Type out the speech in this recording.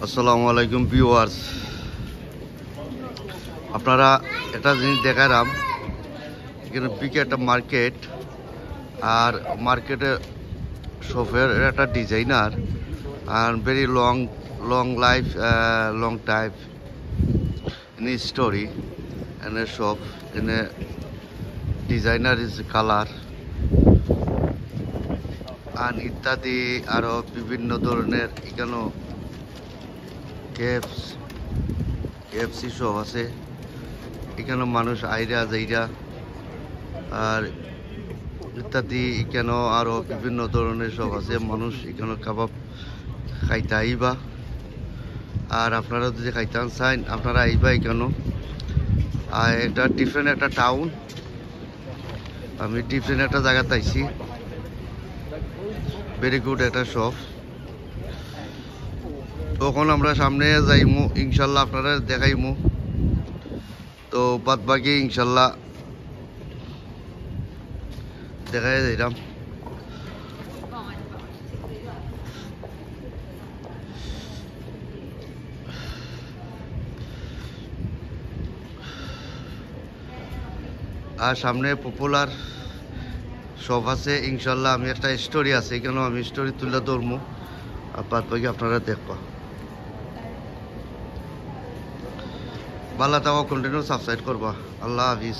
আসসালামু আলাইকুম ভিউয়ার্স, আপনারা একটা জিনিস দেখালাম। এখানে বিকে একটা মার্কেট, আর মার্কেটে শপের একটা designer are very long long life long type in his story and a shop in a designer is color আর ইত্যাদি আরো বিভিন্ন ধরনের এখানেও কেএফসি শপ আছে। এখানে মানুষ আইরা যাইরা আর ইত্যাদি এখানেও আরো বিভিন্ন ধরনের শপ আছে। মানুষ এখানে কাবাব খাইতে আইবা, আর আপনারা যদি খাইতে চান আপনারা আইবা এখানে। আর এটা ডিফারেন্ট একটা টাউন, আমি ডিফারেন্ট একটা জায়গাতে আইছি। ভেরি গুড একটা শপ। তখন আমরা সামনে যাইমু, ইনশাল্লাহ আপনারা দেখাইমু। তো বাদ বাকি ইনশাল্লাহ দেখাই যাইলাম। আর সামনে পপুলার শপ আছে ইনশাল্লাহ। আমি একটা স্টোরি আছে এখানেও, আমি স্টোরি তুলে ধরবো, আর বাদ বাকি আপনারা দেখবা। ভালো থাকো, কন্টিনিউ সাবস্ক্রাইব করবা। আল্লাহ হাফিজ।